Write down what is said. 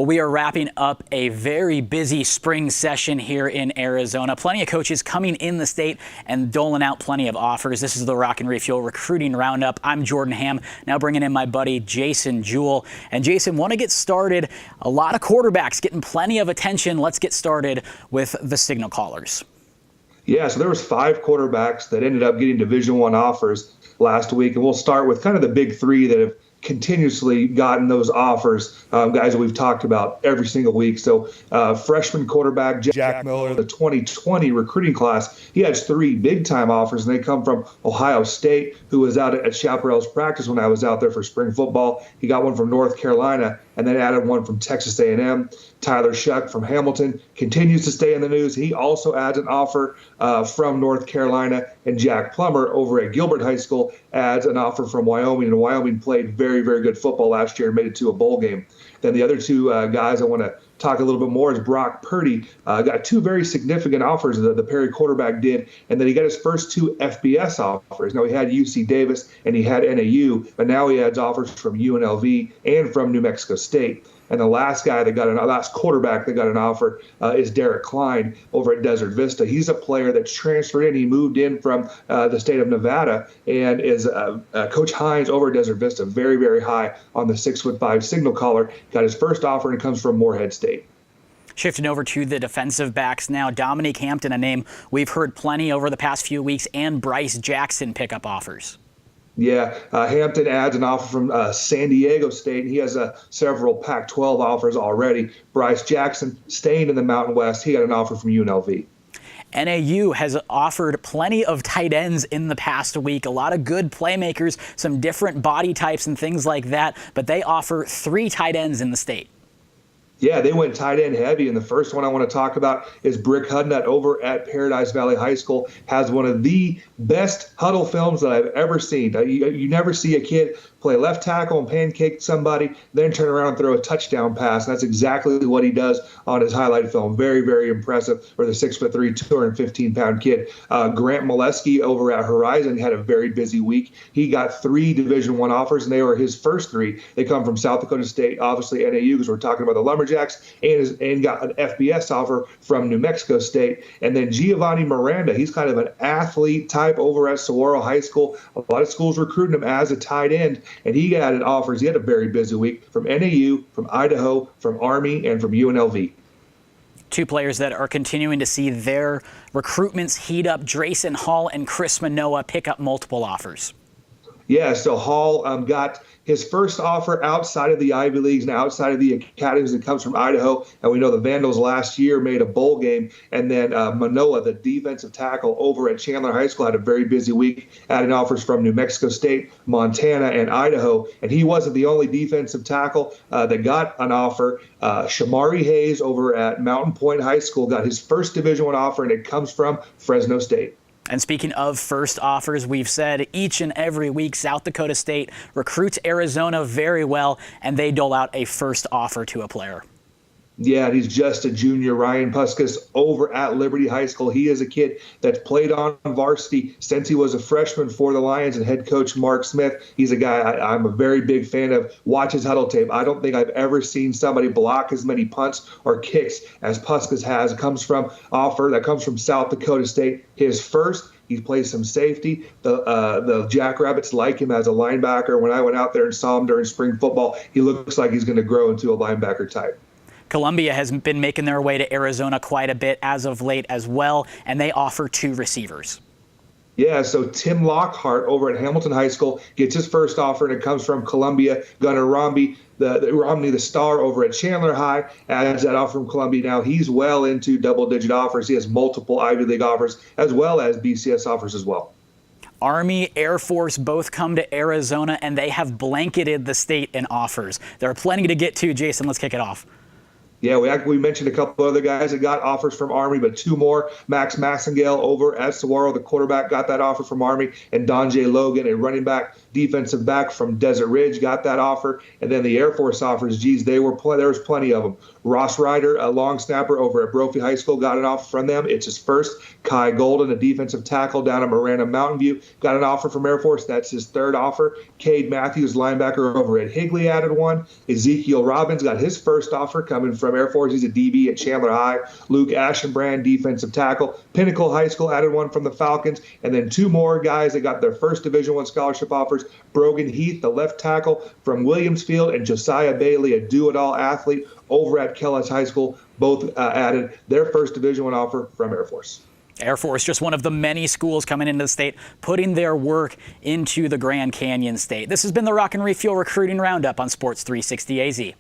Well, we are wrapping up a very busy spring session here in Arizona. Plenty of coaches coming in the state and doling out plenty of offers. This is the Rock and Refuel Recruiting Roundup. I'm Jordan Ham, now bringing in my buddy Jason Jewell. And Jason, want to get started. A lot of quarterbacks getting plenty of attention. Let's get started with the signal callers. Yeah, so there was 5 quarterbacks that ended up getting Division I offers last week. And we'll start with kind of the big 3 that have continuously gotten those offers, guys that we've talked about every single week. So freshman quarterback Jack Miller, the 2020 recruiting class, he has 3 big-time offers, and they come from Ohio State, who was out at Chaparral's practice when I was out there for spring football. He got one from North Carolina, and then added one from Texas A&M. Tyler Shuck from Hamilton continues to stay in the news. He also adds an offer from North Carolina, and Jack Plummer over at Gilbert High School adds an offer from Wyoming. And Wyoming played very, very good football last year and made it to a bowl game. Then the other 2 guys I want to talk a little bit more is Brock Purdy. Got 2 very significant offers that the Perry quarterback did, and then he got his first 2 FBS offers. Now, he had UC Davis and he had NAU, but now he adds offers from UNLV and from New Mexico State. And the last quarterback that got an offer is Derek Klein over at Desert Vista. He's a player that's transferred in. He moved in from the state of Nevada and is Coach Hines over at Desert Vista, very, very high on the 6'5" signal caller. Got his first offer, and it comes from Morehead State. Shifting over to the defensive backs now, Dominique Hampton, a name we've heard plenty over the past few weeks, and Bryce Jackson pick up offers. Yeah, Hampton adds an offer from San Diego State. He has several Pac-12 offers already. Bryce Jackson staying in the Mountain West. He got an offer from UNLV. NAU has offered plenty of tight ends in the past week. A lot of good playmakers, some different body types and things like that. But they offer 3 tight ends in the state. Yeah, they went tight end heavy, and the first one I want to talk about is Brick Hudnut over at Paradise Valley High School. Has one of the best huddle films that I've ever seen. You never see a kid play left tackle and pancake somebody, then turn around and throw a touchdown pass. And that's exactly what he does on his highlight film. Very, very impressive for the 6'3", 215-pound kid. Grant Molesky over at Horizon had a very busy week. He got 3 Division I offers, and they were his first 3. They come from South Dakota State, obviously NAU, because we're talking about the Lumberjacks, and got an FBS offer from New Mexico State. And then Giovanni Miranda, he's kind of an athlete type over at Saguaro High School. A lot of schools recruiting him as a tight end, and he got offers. He had a very busy week from NAU, from Idaho, from Army, and from UNLV. 2 players that are continuing to see their recruitments heat up. Drayson Hall and Chris Manoa pick up multiple offers. Yeah, so Hall got his first offer outside of the Ivy Leagues and outside of the academies that comes from Idaho. And we know the Vandals last year made a bowl game. And then Manoa, the defensive tackle over at Chandler High School, had a very busy week, adding offers from New Mexico State, Montana, and Idaho. And he wasn't the only defensive tackle that got an offer. Shamari Hayes over at Mountain Point High School got his first Division I offer, and it comes from Fresno State. And speaking of first offers, we've said each and every week South Dakota State recruits Arizona very well, and they dole out a first offer to a player. Yeah, and he's just a junior, Ryan Puskas over at Liberty High School. He is a kid that's played on varsity since he was a freshman for the Lions, and head coach Mark Smith, he's a guy I'm a very big fan of. Watch his huddle tape. I don't think I've ever seen somebody block as many punts or kicks as Puskas has. It comes from South Dakota State. His first, he plays some safety. The Jackrabbits like him as a linebacker. When I went out there and saw him during spring football, he looks like he's going to grow into a linebacker type. Columbia has been making their way to Arizona quite a bit as of late as well, and they offer 2 receivers. Yeah, so Tim Lockhart over at Hamilton High School gets his first offer, and it comes from Columbia. Gunnar Romney, the star over at Chandler High, adds that offer from Columbia. Now he's well into double-digit offers. He has multiple Ivy League offers as well as BCS offers as well. Army, Air Force both come to Arizona, and they have blanketed the state in offers. There are plenty to get to. Jason, let's kick it off. Yeah, we mentioned a couple other guys that got offers from Army, but two more. Max Massengale over at Saguaro, the quarterback, got that offer from Army, and Donjay Logan, a running back, defensive back from Desert Ridge, got that offer. And then the Air Force offers, geez, there was plenty of them. Ross Ryder, a long snapper over at Brophy High School, got an offer from them. It's his first. Kai Golden, a defensive tackle down at Marana Mountain View, got an offer from Air Force. That's his third offer. Cade Matthews, linebacker over at Higley, added one. Ezekiel Robbins got his first offer coming from Air Force. He's a DB at Chandler High. Luke Ashenbrand, defensive tackle. Pinnacle High School added one from the Falcons. And then two more guys that got their first Division I scholarship offers. Brogan Heath, the left tackle from Williamsfield, and Josiah Bailey, a do-it-all athlete over at Kellis High School, both added their first Division I offer from Air Force. Air Force, just one of the many schools coming into the state, putting their work into the Grand Canyon State. This has been the Rock and Refuel Recruiting Roundup on Sports 360 AZ.